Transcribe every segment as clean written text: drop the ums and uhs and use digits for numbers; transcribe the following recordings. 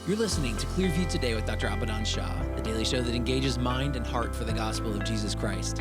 You're listening to Clearview Today with Dr. Shah, the daily show that engages mind and heart for the gospel of Jesus Christ.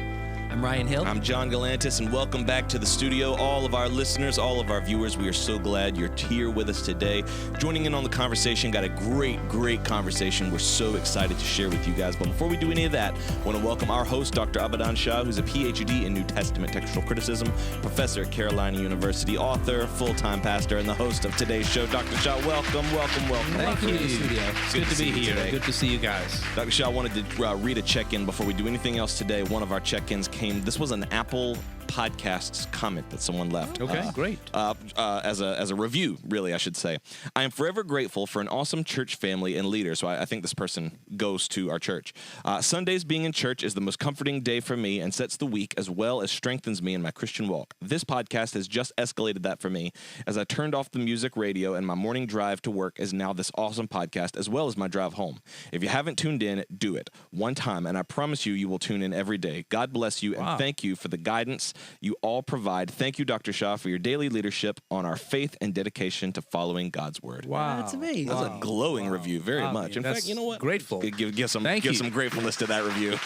I'm Ryan Hill. I'm John Galantis, and welcome back to the studio. All of our listeners, all of our viewers, we are so glad you're here with us today. Joining in on the conversation, got a great conversation we're so excited to share with you guys. But before we do any of that, I want to welcome our host, Dr. Shah, who's a PhD in New Testament textual criticism, professor at Carolina University, author, full-time pastor, and the host of today's show. Dr. Shah, welcome. Thank you. It's good to be here. Today. Good to see you guys. Dr. Shah, I wanted to read a check-in before we do anything else today. One of our check-ins this was an Apple Podcasts comment that someone left. Okay, great. As a review, really, I should say. I am forever grateful for an awesome church family and leader. So I think this person goes to our church. Sundays being in church is the most comforting day for me and sets the week as well as strengthens me in my Christian walk. This podcast has just escalated that for me as I turned off the music radio, and my morning drive to work is now this awesome podcast as well as my drive home. If you haven't tuned in, do it one time, and I promise you will tune in every day. God bless you, and thank you for the guidance you all provide. Thank you, Dr. Shah, for your daily leadership on our faith and dedication to following God's word. Wow. That's amazing. That's a glowing review, very much. In fact, you know what? Grateful. Give some gratefulness to that review.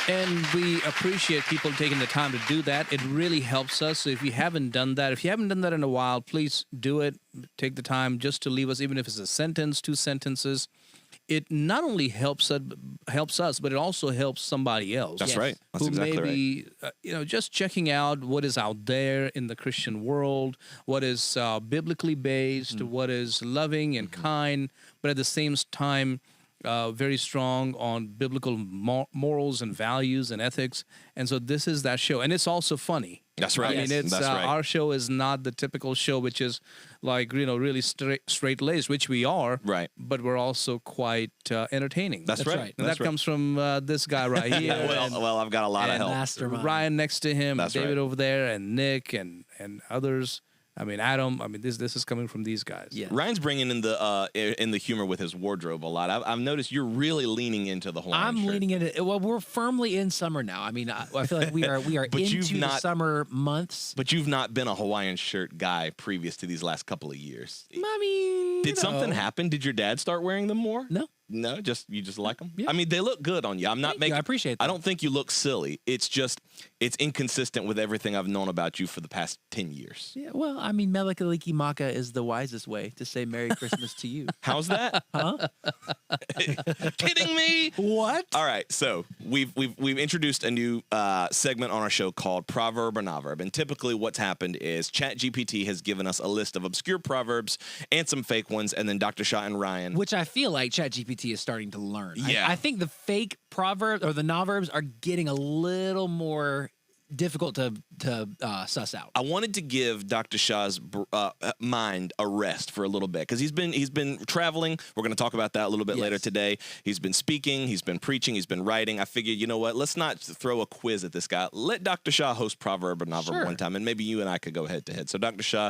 and we appreciate people taking the time to do that. It really helps us. So if you haven't done that in a while, please do it. Take the time just to leave us, even if it's a sentence, 2 sentences. It not only helps us, but it also helps somebody else. That's right. That's who exactly may be, just checking out what is out there in the Christian world, what is biblically based, what is loving and kind, but at the same time, very strong on biblical morals and values and ethics. And so this is that show. And it's also funny. That's right. I mean, it's our show is not the typical show, which is like, really straight-laced, which we are. Right. But we're also quite entertaining. That's right. And that comes from this guy right here. well, I've got a lot of help. Mastermind. Ryan next to him, That's David right. over there, and Nick and others. I mean, Adam. I mean, this is coming from these guys. Yeah. Ryan's bringing in the humor with his wardrobe a lot. I've noticed you're really leaning into the Hawaiian shirt. leaning into. Well, we're firmly in summer now. I mean, I feel like we are into the summer months. But you've not been a Hawaiian shirt guy previous to these last couple of years. Mommy, Did something happen? Did your dad start wearing them more? No. No, you just like them? Yeah. I mean, they look good on you. Thank you. I appreciate that. I don't think you look silly. It's just, it's inconsistent with everything I've known about you for the past 10 years. Yeah, well, I mean, Melikaliki Maka is the wisest way to say Merry Christmas to you. How's that? Huh? Kidding me? What? All right, so we've introduced a new segment on our show called Proverb or Noverb, and typically what's happened is ChatGPT has given us a list of obscure proverbs and some fake ones, and then Dr. Shah and Ryan. Which I feel like ChatGPT is starting to learn. Yeah. I think the fake proverbs or the noverbs are getting a little more difficult to suss out. I wanted to give Dr. Shah's mind a rest for a little bit because he's been traveling. We're going to talk about that a little bit later today. He's been speaking, he's been preaching, he's been writing. I figured, you know what? Let's not throw a quiz at this guy. Let Dr. Shah host Proverb or Noverb one time, and maybe you and I could go head to head. So, Dr. Shah,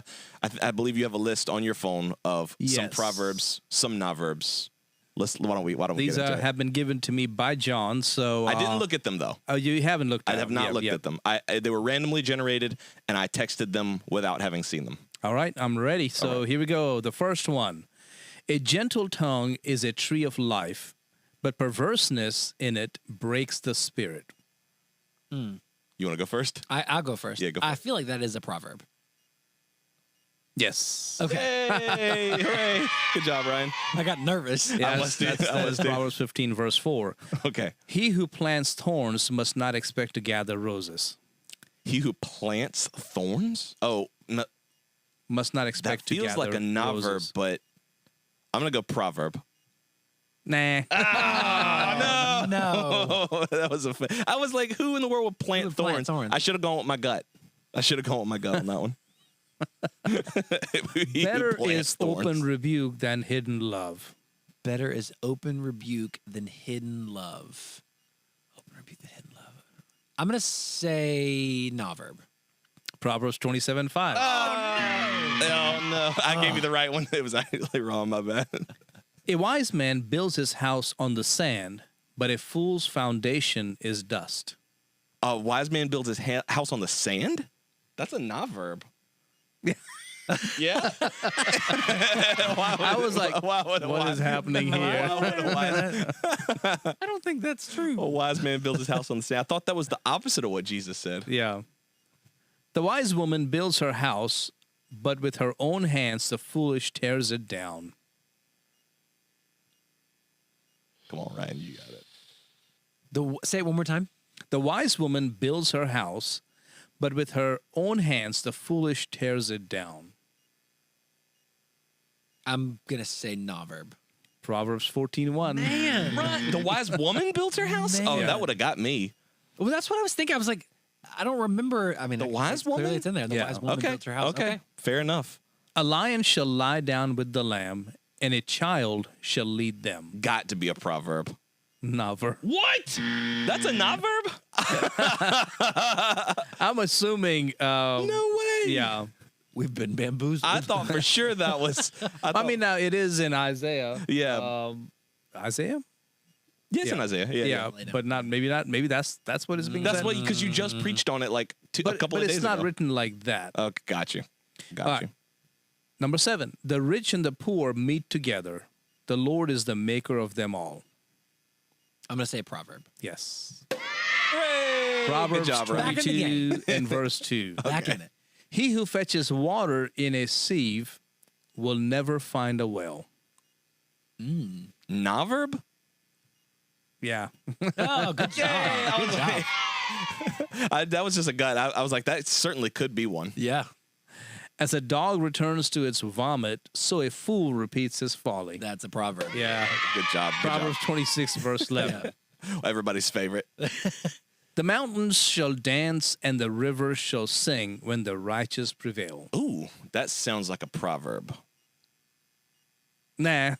I believe you have a list on your phone of some proverbs, some noverbs. Why don't we These get into it? have been given to me by John, so I didn't look at them though. Oh, you haven't looked at them? I have not looked at them. They were randomly generated, and I texted them without having seen them. All right, I'm ready. So here we go. The first one. A gentle tongue is a tree of life, but perverseness in it breaks the spirit. You want to go first? I'll go first. Yeah, go for I it. feel like that is a proverb. Yes. Okay. Hey, hooray. Good job, Ryan. I got nervous. Yes, that's Proverbs 15, verse 4. Okay. He who plants thorns must not expect to gather roses. He who plants thorns? Oh, no, Must not that expect to gather feels like a noverb, roses. but I'm going to go proverb. Nah. Oh, No. That was I was like, who in the world would plant Who would plant thorns? thorns? I should have gone with my gut. On that one. He who Better plants is thorns. open rebuke than hidden love. Better is open rebuke than hidden love. Open rebuke than hidden love. I'm going to say noverb. Proverbs 27:5. Oh, no. I gave you the right one. It was actually wrong. My bad. A wise man builds his house on the sand, but a fool's foundation is dust. A wise man builds his house on the sand? That's a noverb. Yeah. I was like, what is happening here? I don't think that's true. A wise man builds his house on the sand. I thought that was the opposite of what Jesus said. Yeah. The wise woman builds her house, but with her own hands the foolish tears it down. Come on, Ryan, you got it. Say it one more time. The wise woman builds her house, but with her own hands the foolish tears it down. I'm gonna say noverb. Proverbs 14:1. Man, The wise woman built her house? Man. Oh, that would have got me. well, that's what I was thinking. I was like, I don't remember. I mean, The wise woman? Clearly, it's in there. The Yeah. wise woman Okay. built her house. Okay. Fair enough. A lion shall lie down with the lamb, and a child shall lead them. Got to be a proverb. Never. What? That's a not verb? I'm assuming. No way. Yeah. We've been bamboozled. I thought for sure that was. I mean, now it is in Isaiah. Yeah. Isaiah. Yes, yeah. in Isaiah. Yeah. Yeah, but not. Maybe that's what is being That's said. what, because you just preached on it like a couple of days it's not ago. written like that. Okay, got you. Got All you. right. Number 7. The rich and the poor meet together. The Lord is the maker of them all. I'm gonna say a proverb. Yes. Hooray! Proverbs Good job, Ryan. Back in the 22 and verse 2. Back in it. He who fetches water in a sieve will never find a well. Noverb? Yeah. Oh, good job. Good job. That was just a gut. I was like, that certainly could be one. Yeah, As a dog returns to its vomit, so a fool repeats his folly. that's a proverb. Yeah. Good job. Good Proverbs 26, verse 11. job. Everybody's favorite. The mountains shall dance and the rivers shall sing when the righteous prevail. Ooh, that sounds like a proverb. Nah.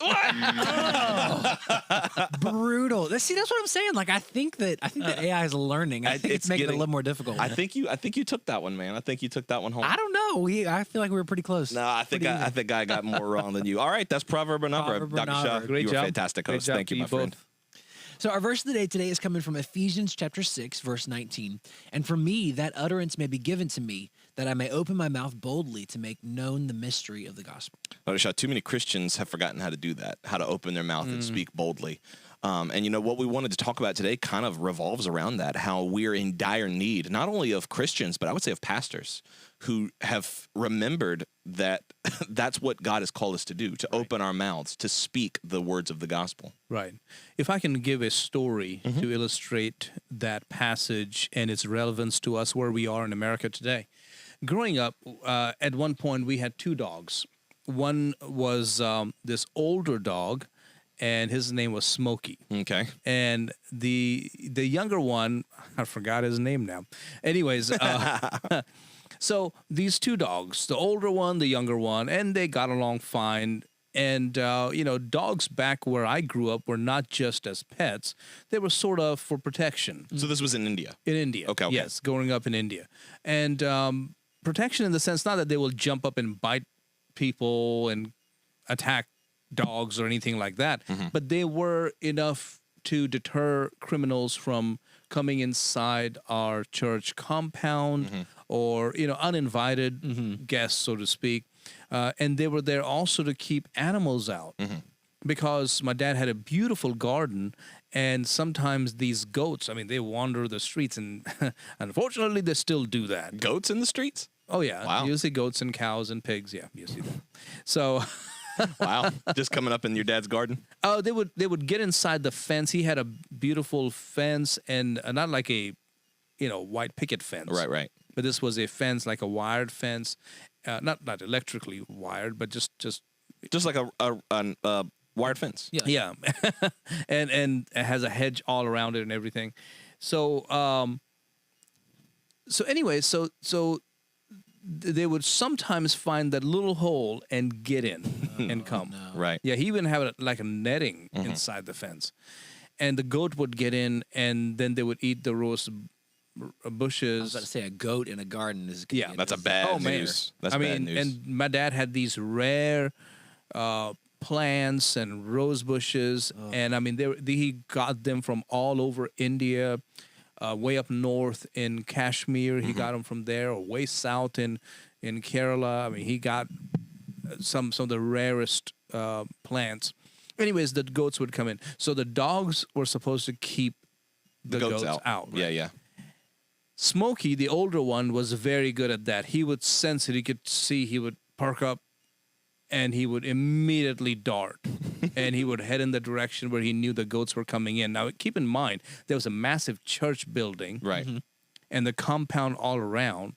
Brutal. See, that's what I'm saying. Like, I think that AI is learning. I think it's making it a getting- little more difficult. I think you took that one, man. I think you took that one home. I don't know. I feel like we were pretty close. No, I think I got more wrong than you. All right, that's proverb or not Proverb or Dr. Shaw, noverb. Great you were job. a fantastic Great host. job Thank to you, my friend. both. So our verse of the day today is coming from Ephesians chapter 6, verse 19. And for me, that utterance may be given to me, that I may open my mouth boldly to make known the mystery of the gospel. Dr. Shaw, too many Christians have forgotten how to do that, how to open their mouth and speak boldly. And you know, what we wanted to talk about today kind of revolves around that, how we're in dire need, not only of Christians, but I would say of pastors who have remembered that that's what God has called us to do, to open our mouths, to speak the words of the gospel. Right. If I can give a story to illustrate that passage and its relevance to us where we are in America today. Growing up, at one point we had 2 dogs. One was this older dog, and his name was Smokey. Okay. And the younger one, I forgot his name now. Anyways, so these 2 dogs, the older one, the younger one, and they got along fine. And, dogs back where I grew up were not just as pets. They were sort of for protection. So this was in India. In India. Okay. Yes, growing up in India. And protection in the sense not that they will jump up and bite people and attack dogs or anything like that, but they were enough to deter criminals from coming inside our church compound or, uninvited guests, so to speak. And they were there also to keep animals out because my dad had a beautiful garden. And sometimes these goats, they wander the streets, and unfortunately, they still do that. Goats in the streets? Oh, yeah. Wow. Usually goats and cows and pigs. Yeah, you see that. So, Wow. Just coming up in your dad's garden? they would get inside the fence. He had a beautiful fence, and not like a, white picket fence. Right. But this was a fence, like a wired fence, not electrically wired, but just Just like a wired fence. yeah, and it has a hedge all around it and everything. So they would sometimes find that little hole and get in and come. Right. Yeah, he even have like a netting inside the fence, and the goat would get in, and then they would eat the roast bushes. I was about to say a goat in a garden is Yeah, That's a bad man. news. That's bad news. And my dad had these rare plants and rose bushes, and he got them from all over India, way up north in Kashmir. He got them from there, or way south in in Kerala. I mean, he got some of the rarest plants. Anyways, the goats would come in. So the dogs were supposed to keep the goats out. Yeah, yeah. Smokey, the older one, was very good at that. He would sense it. He could see. He would perk up, and he would immediately dart. And he would head in the direction where he knew the goats were coming in. Now, keep in mind, there was a massive church building. Right. And the compound all around.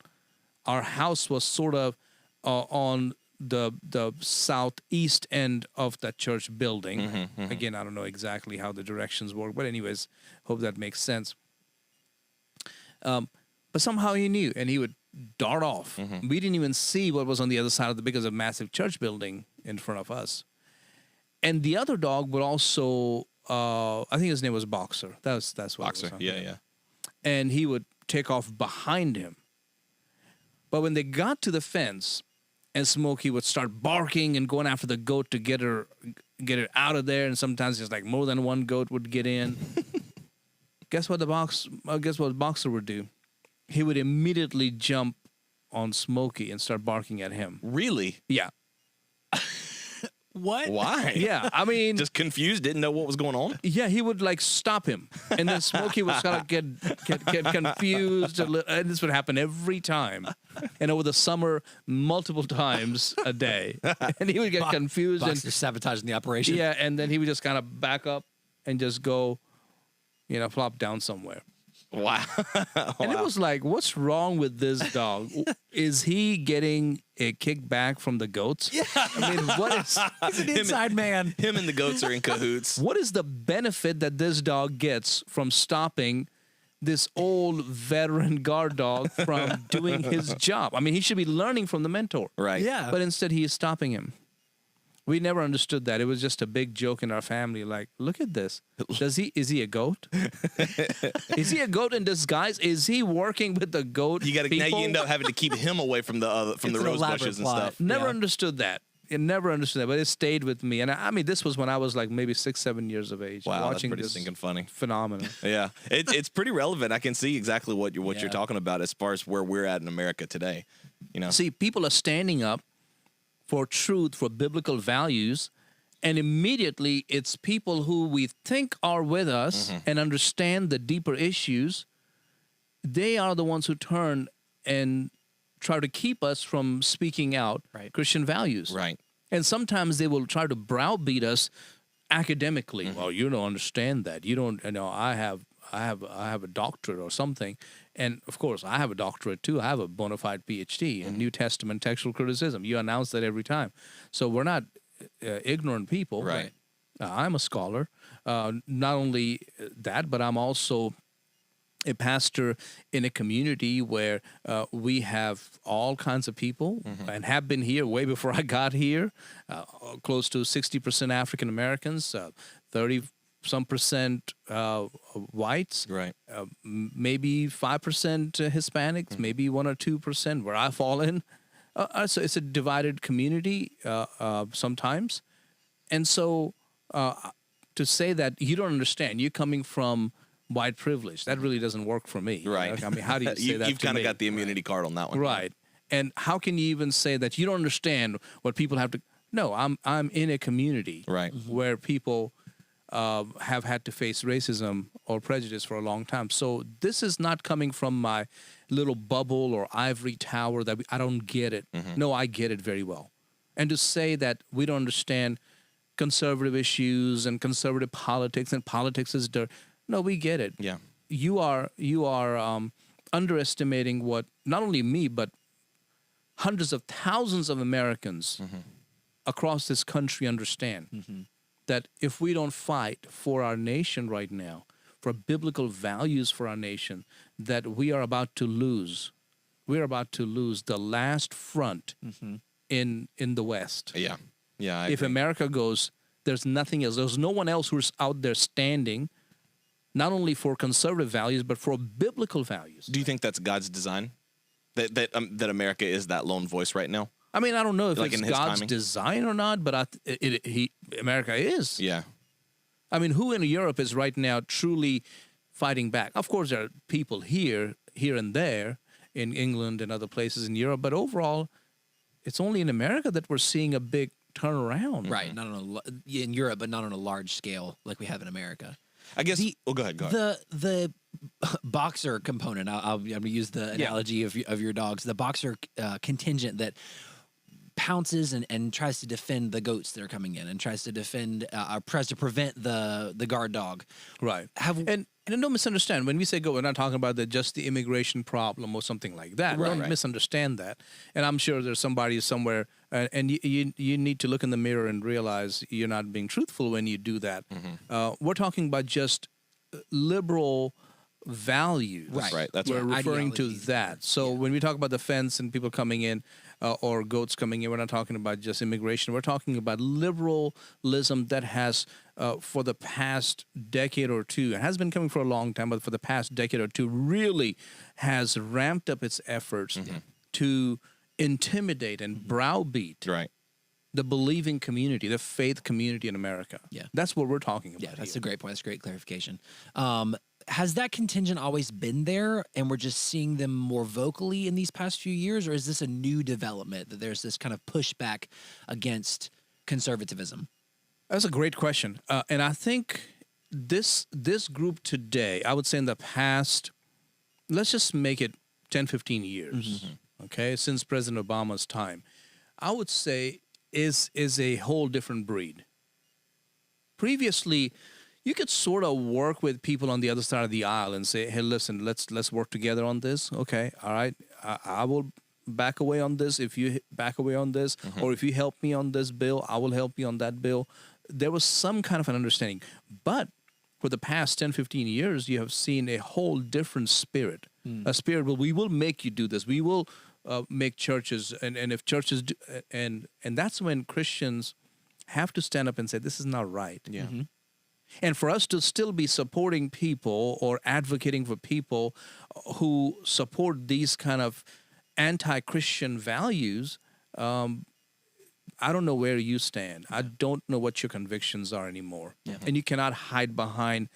Our house was sort of on the southeast end of that church building. Again, I don't know exactly how the directions work, but anyways, hope that makes sense. But somehow he knew, and he would dart off. We didn't even see what was on the other side of because of a massive church building in front of us. And the other dog would also, I think his name was Boxer. That's what Boxer. it was. Yeah. And he would take off behind him. But when they got to the fence, and Smokey would start barking and going after the goat to get her out of there, and sometimes just like more than one goat would get in. Guess what Boxer would do? He would immediately jump on Smokey and start barking at him. Really? Yeah. What? Why? Yeah, I mean, Just confused, didn't know what was going on? yeah, he would like stop him, and then Smokey would kind of get confused, and this would happen every time, and over the summer, multiple times a day, and he would get confused and Boxer sabotaging the operation. yeah, and then he would just kind of back up and just go, plop down somewhere. Wow. And it was like, what's wrong with this dog? Is he getting a kickback from the goats? Yeah. I mean, He's an inside man. Him and the goats are in cahoots. what is the benefit that this dog gets from stopping this old veteran guard dog from doing his job? I mean, he should be learning from the mentor. Right. Yeah. But instead, he is stopping him. We never understood that. It was just a big joke in our family. Like, look at this. Is he a goat? Is he a goat in disguise? Is he working with the goat Now people? you end up having to keep him away from the It's an rose elaborate bushes and plot. stuff. Never Yeah. understood that. It never understood that, but it stayed with me. And I mean, this was when I was like maybe 6-7 years of age. Wow, watching that's pretty this stinking funny. phenomenon. Yeah, it's pretty relevant. I can see exactly what you're Yeah. talking about as far as where we're at in America today. See, people are standing up for truth, for biblical values, and immediately it's people who we think are with us and understand the deeper issues. They are the ones who turn and try to keep us from speaking out Christian values. Right. And sometimes they will try to browbeat us academically. Well, you don't understand that. You don't. I have a doctorate or something, and of course I have a doctorate too. I have a bona fide PhD in New Testament textual criticism. You announce that every time, so we're not ignorant people. Right. I'm a scholar. Not only that, but I'm also a pastor in a community where we have all kinds of people and have been here way before I got here, close to 60% African Americans, 30-some% whites, Right. maybe 5% Hispanics, maybe 1 or 2% where I fall in. So it's a divided community sometimes. And so to say that you don't understand, you're coming from white privilege, that really doesn't work for me. Right. I mean, how do you say that You've to kind of me? got the immunity card on that one. Right. And how can you even say that you don't understand what people have to? No, I'm in a community Right. where people have had to face racism or prejudice for a long time. So this is not coming from my little bubble or ivory tower that I don't get it. No, I get it very well. And to say that we don't understand conservative issues and conservative politics and politics is dirt. No, we get it. Yeah. You are underestimating what not only me but hundreds of thousands of Americans across this country understand. That if we don't fight for our nation right now, for biblical values for our nation, that we are about to lose. We're about to lose the last front in the West. Yeah. Yeah. I If agree. America goes, there's nothing else. There's no one else who's out there standing, not only for conservative values, but for biblical values. Do you think that's God's design? That America is that lone voice right now? I mean, I don't know if Like it's in his God's timing? design or not, but America is. Yeah. I mean, who in Europe is right now truly fighting back? Of course, there are people here and there, in England and other places in Europe. But overall, it's only in America that we're seeing a big turnaround. Right. Not on in Europe, but not on a large scale like we have in America. I guess. Go ahead. Go ahead. The boxer component. I'm going to use the analogy of your dogs. The boxer contingent that pounces and tries to defend the goats that are coming in, and tries to defend or tries to prevent the guard dog. Right. And don't misunderstand. When we say go, we're not talking about just the immigration problem or something like that. Right, Don't misunderstand that. And I'm sure there's somebody somewhere, and you need to look in the mirror and realize you're not being truthful when you do that. We're talking about just liberal values. Right. That's we're right. referring to Ideologies. that. So when we talk about the fence and people coming in or goats coming in, we're not talking about just immigration. We're talking about liberalism that has, for the past decade or two, it has been coming for a long time, but for the past decade or two, really has ramped up its efforts to intimidate and browbeat Right. the believing community, the faith community in America. Yeah. That's what we're talking about. Yeah, that's here. a great point. That's great clarification. Has that contingent always been there, and we're just seeing them more vocally in these past few years, or is this a new development that there's this kind of pushback against conservatism? That's a great question. And I think this group today, I would say in the past, let's just make it 10, 15 years, okay, since President Obama's time, I would say is a whole different breed. Previously, you could sort of work with people on the other side of the aisle and say, hey, listen, let's work together on this. Okay, all right, I will back away on this if you back away on this, or if you help me on this bill, I will help you on that bill. There was some kind of an understanding. But for the past 10, 15 years, you have seen a whole different spirit. A spirit where we will make you do this. We will make churches, and if churches do, and that's when Christians have to stand up and say, this is not right. Yeah. And for us to still be supporting people or advocating for people who support these kind of anti-Christian values, I don't know where you stand. I don't know what your convictions are anymore. And you cannot hide behind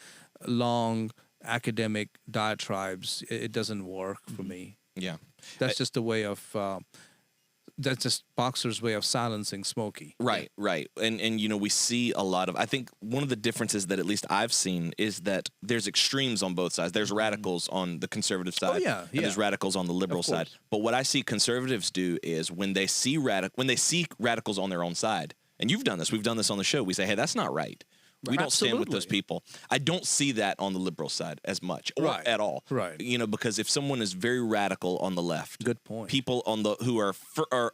long academic diatribes. It doesn't work for me. Yeah. That's just a way of... that's just boxer's way of silencing Smokey. Right, right. And you know, we see a lot of, I think one of the differences that at least I've seen is that there's extremes on both sides. There's radicals on the conservative side, and there's radicals on the liberal side. But what I see conservatives do is when they see radicals on their own side, and you've done this, we've done this on the show, we say, hey, that's not right. We don't stand with those people. I don't see that on the liberal side as much, or at all. Right. You know, because if someone is very radical on the left, Good point. people on the who are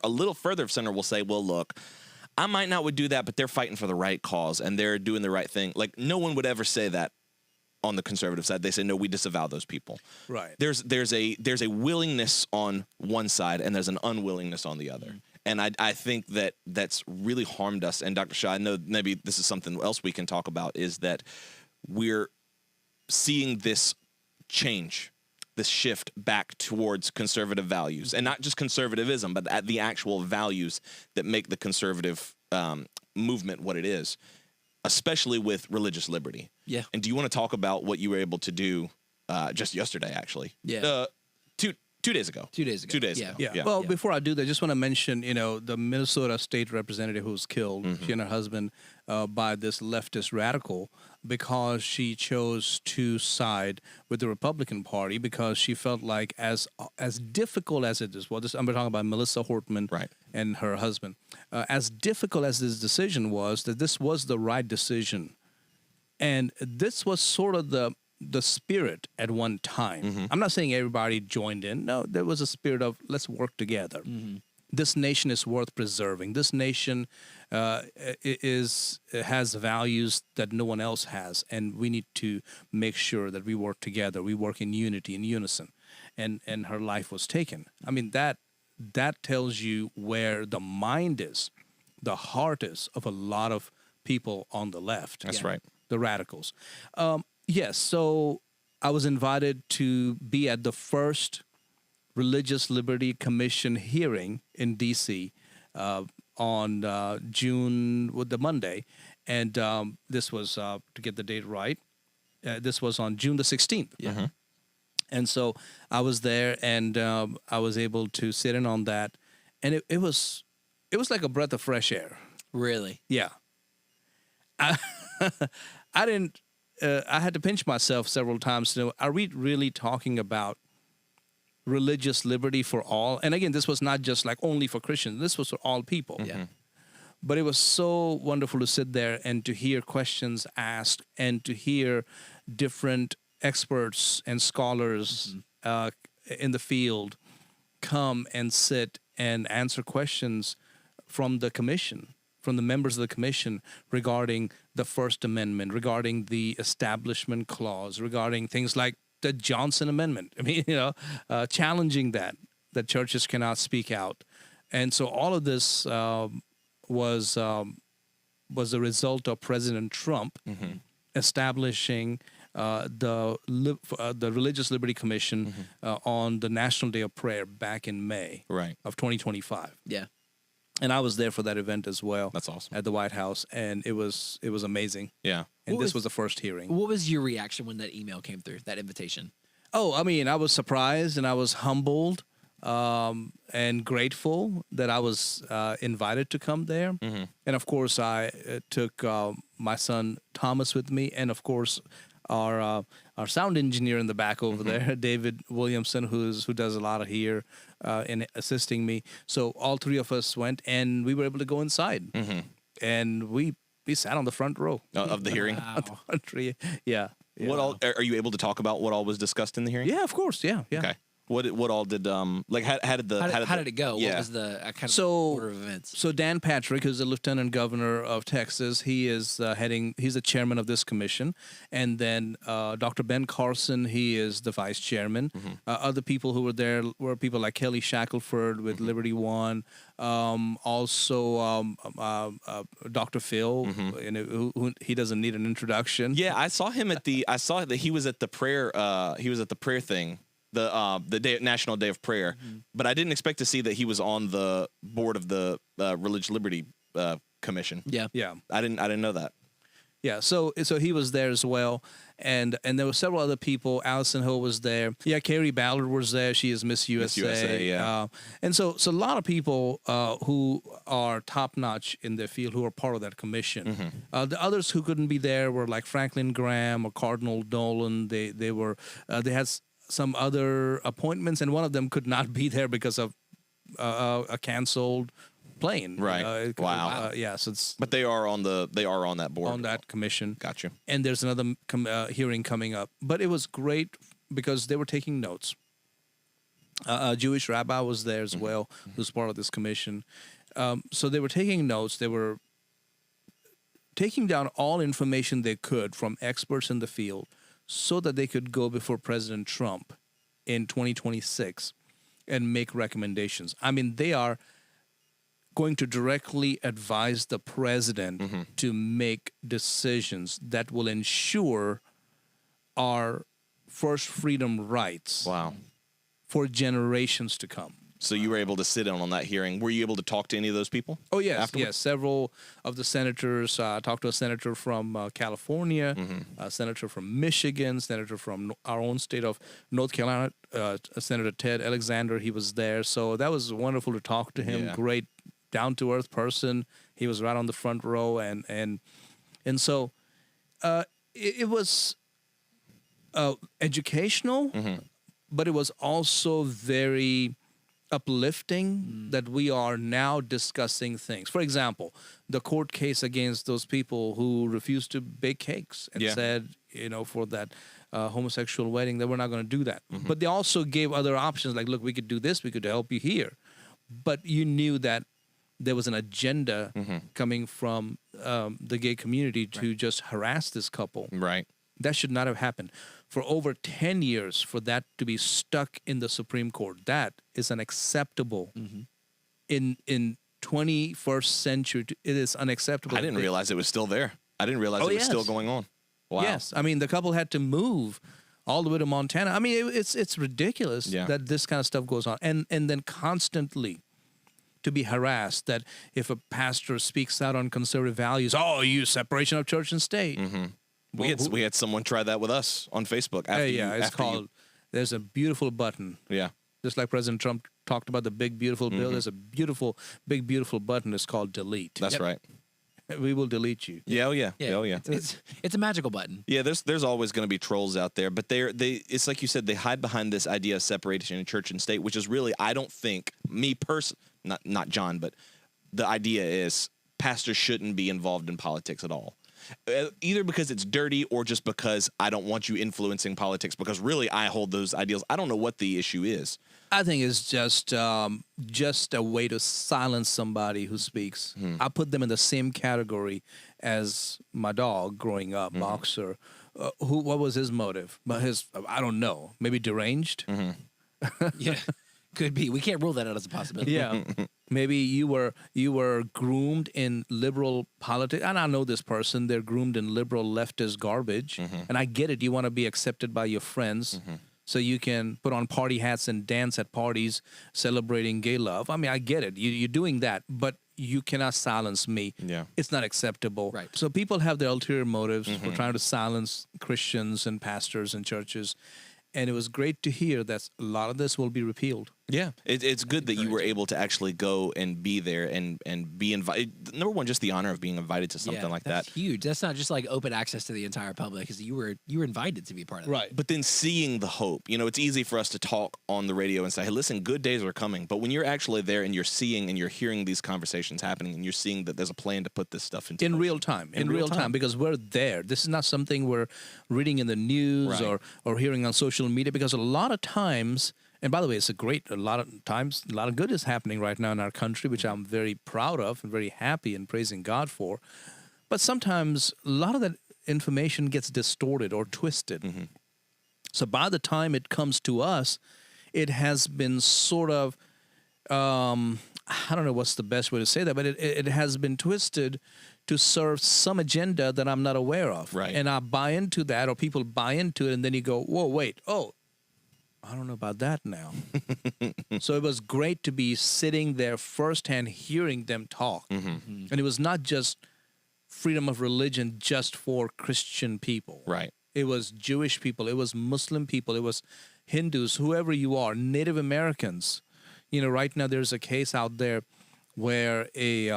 a little further of center will say, well, look, I might not would do that, but they're fighting for the right cause and they're doing the right thing. Like no one would ever say that on the conservative side. They say, no, we disavow those people. Right. There's a willingness on one side and there's an unwillingness on the other. And I think that's really harmed us. And Dr. Shah, I know maybe this is something else we can talk about, is that we're seeing this change, this shift back towards conservative values. And not just conservatism, but at the actual values that make the conservative movement what it is, especially with religious liberty. Yeah. And do you want to talk about what you were able to do just yesterday, actually? Yeah. 2 days ago. 2 days ago. 2 days Yeah. ago. Yeah. Well, before I do that, I just want to mention, you know, the Minnesota state representative who was killed, she and her husband, by this leftist radical because she chose to side with the Republican Party because she felt like as difficult as it is, well, I'm talking about Melissa Hortman and her husband, as difficult as this decision was, that this was the right decision. And this was sort of the spirit at one time. I'm not saying everybody joined in. No, there was a spirit of let's work together. This nation is worth preserving. This nation has values that no one else has, and we need to make sure that we work together. We work in unity, in unison. And her life was taken. I mean, that tells you where the mind is, the heart is of a lot of people on the left. That's right. The radicals. Yes, so I was invited to be at the first Religious Liberty Commission hearing in D.C. On June, with the Monday, and this was, to get the date right, this was on June the 16th. And so I was there, and I was able to sit in on that, and it was like a breath of fresh air. Really? Yeah. I didn't. I had to pinch myself several times to know, are we really talking about religious liberty for all? And again, this was not just like only for Christians. This was for all people. Yeah. But it was so wonderful to sit there and to hear questions asked and to hear different experts and scholars in the field come and sit and answer questions from the commission, from the members of the commission regarding the First Amendment, regarding the Establishment Clause, regarding things like the Johnson Amendment. I mean, challenging that churches cannot speak out. And so all of this was a result of President Trump establishing the Religious Liberty Commission on the National Day of Prayer back in May of 2025. Yeah. And I was there for that event as well. That's awesome. At the White House, and it was amazing. Yeah. And this was the first hearing. What was your reaction when that email came through, that invitation? Oh, I mean, I was surprised and I was humbled and grateful that I was invited to come there. And of course, I took my son Thomas with me, and of course, our sound engineer in the back over there, David Williamson, who does a lot of here in assisting me. So all three of us went, and we were able to go inside, and we sat on the front row Of the hearing. Yeah. What all are you able to talk about? What all was discussed in the hearing? Yeah, of course. Yeah. Okay. What all did like how did it go? Yeah. What was the kind of order of events? So Dan Patrick, who's the Lieutenant Governor of Texas, he is he's the chairman of this commission, and then Dr. Ben Carson, he is the vice chairman. Other people who were there were people like Kelly Shackelford with Liberty One, also Dr. Phil, who he doesn't need an introduction. Yeah, I saw him I saw that he was at the prayer prayer thing. The National Day of Prayer, but I didn't expect to see that he was on the board of the Religious Liberty Commission. Yeah. I didn't know that. Yeah, so he was there as well, and there were several other people. Allison Ho was there. Yeah, Carrie Ballard was there. She is Miss USA. Miss USA, yeah. And so a lot of people who are top notch in their field who are part of that commission. The others who couldn't be there were like Franklin Graham or Cardinal Dolan. They had some other appointments, and one of them could not be there because of a canceled plane. Right. Wow. So it's. But they are on that board. On that commission. Gotcha. And there's another hearing coming up. But it was great because they were taking notes. A Jewish rabbi was there as well, who's part of this commission. So they were taking notes. They were taking down all information they could from experts in the field, so that they could go before President Trump in 2026 and make recommendations. I mean, they are going to directly advise the president to make decisions that will ensure our first freedom rights for generations to come. So you were able to sit in on that hearing. Were you able to talk to any of those people? Oh, yes. Afterwards? Yes, several of the senators. I talked to a senator from California, a senator from Michigan, senator from our own state of North Carolina, Senator Ted Alexander. He was there. So that was wonderful to talk to him. Yeah. Great, down-to-earth person. He was right on the front row. And so it was educational, but it was also very uplifting that we are now discussing things. For example, the court case against those people who refused to bake cakes and said, for that homosexual wedding, that we're not going to do that. But they also gave other options like, look, we could do this, we could help you here. But you knew that there was an agenda coming from the gay community to just harass this couple. Right. That should not have happened. For over 10 years, for that to be stuck in the Supreme Court, that is unacceptable. In 21st century, it is unacceptable. I didn't realize it was still there. I didn't realize it was still going on. Wow. Yes. I mean, the couple had to move all the way to Montana. I mean, it's ridiculous that this kind of stuff goes on. And then constantly to be harassed that if a pastor speaks out on conservative values, you separation of church and state. We had someone try that with us on Facebook. After there's a beautiful button. Yeah. Just like President Trump talked about the big, beautiful bill, there's a beautiful, big, beautiful button. It's called delete. That's right. We will delete you. Yeah, oh yeah. Oh yeah. It's a magical button. Yeah, there's always going to be trolls out there, but it's like you said, they hide behind this idea of separation in church and state, which is really, I don't think, not John, but the idea is pastors shouldn't be involved in politics at all. Either because it's dirty or just because I don't want you influencing politics, because really I hold those ideals. I don't know what the issue is. I think it's just a way to silence somebody who speaks. I put them in the same category as my dog growing up, Boxer. What was his motive? But I don't know, maybe deranged. Yeah, could be. We can't rule that out as a possibility. Yeah, maybe you were groomed in liberal politics, and I know this person. They're groomed in liberal leftist garbage, and I get it. You want to be accepted by your friends. So you can put on party hats and dance at parties celebrating gay love. I mean, I get it. You're doing that, but you cannot silence me. Yeah. It's not acceptable. Right. So people have their ulterior motives for trying to silence Christians and pastors and churches. And it was great to hear that a lot of this will be repealed. Yeah, it's good that you were able to actually go and be there and be invited. Number one, just the honor of being invited to something like that's that. huge. That's not just like open access to the entire public, because you were invited to be part of it. Right. But then seeing the hope, it's easy for us to talk on the radio and say, hey, listen, good days are coming. But when you're actually there and you're seeing and you're hearing these conversations happening and you're seeing that there's a plan to put this stuff into in place. real time. In real time, because we're there. This is not something we're reading in the news or hearing on social media, because a lot of times, and by the way, a lot of times, a lot of good is happening right now in our country, which I'm very proud of and very happy and praising God for. But sometimes a lot of that information gets distorted or twisted. So by the time it comes to us, it has been sort of, I don't know what's the best way to say that, but it has been twisted to serve some agenda that I'm not aware of. Right. And I buy into that, or people buy into it, and then you go, whoa, wait, I don't know about that now. So it was great to be sitting there firsthand, hearing them talk. And it was not just freedom of religion just for Christian people. Right. It was Jewish people. It was Muslim people. It was Hindus, whoever you are, Native Americans. Right now there's a case out there where a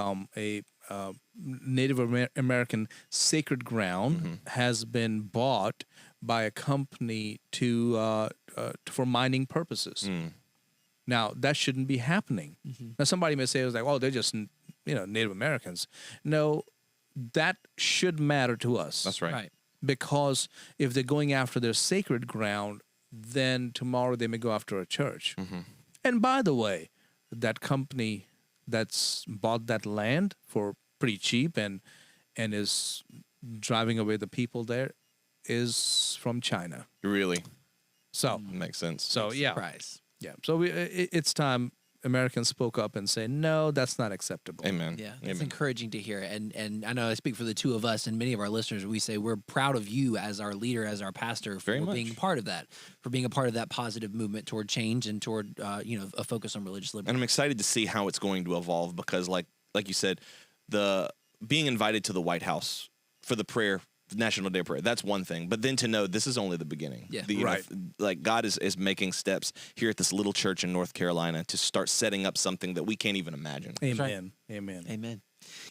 Native American sacred ground has been bought by a company for mining purposes. Now that shouldn't be happening. Now somebody may say, they're just Native Americans. No, that should matter to us. That's right. Because if they're going after their sacred ground, then tomorrow they may go after a church. And by the way, that company that's bought that land for pretty cheap and is driving away the people there is from China. Really? So makes sense. So yeah. Surprise. Yeah. So it's time Americans spoke up and say, no, that's not acceptable. Amen. Yeah, it's Amen. encouraging to hear. And I know I speak for the two of us and many of our listeners. We say we're proud of you as our leader, as our pastor, for being part of that, for being a part of that positive movement toward change and toward a focus on religious liberty. And I'm excited to see how it's going to evolve, because like you said, the being invited to the White House for the prayer, National Day of Prayer, that's one thing. But then to know this is only the beginning. Yeah. Like God is making steps here at this little church in North Carolina to start setting up something that we can't even imagine. Amen. Amen. Amen.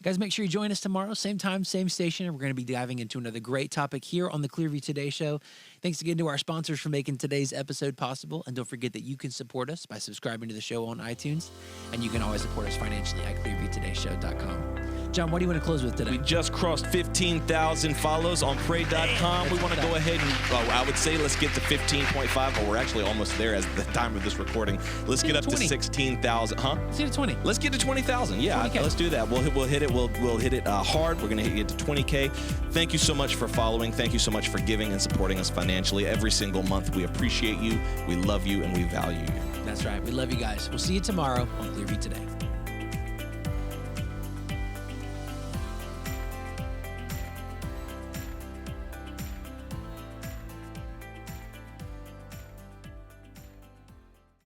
Guys, make sure you join us tomorrow, same time, same station. We're going to be diving into another great topic here on the Clearview Today Show. Thanks again to our sponsors for making today's episode possible. And don't forget that you can support us by subscribing to the show on iTunes. And you can always support us financially at clearviewtodayshow.com. John, what do you want to close with today? We just crossed 15,000 follows on pray.com. We want to go ahead and, I would say let's get to 15.5, but we're actually almost there as the time of this recording. Let's get up to 16,000. Huh? Let's get to 20. Let's get to 20,000. Yeah, 20K. Let's do that. We'll hit it. We'll hit it hard. We're going to hit to 20K. Thank you so much for following. Thank you so much for giving and supporting us financially every single month. We appreciate you. We love you, and we value you. That's right. We love you guys. We'll see you tomorrow on Clearview Today.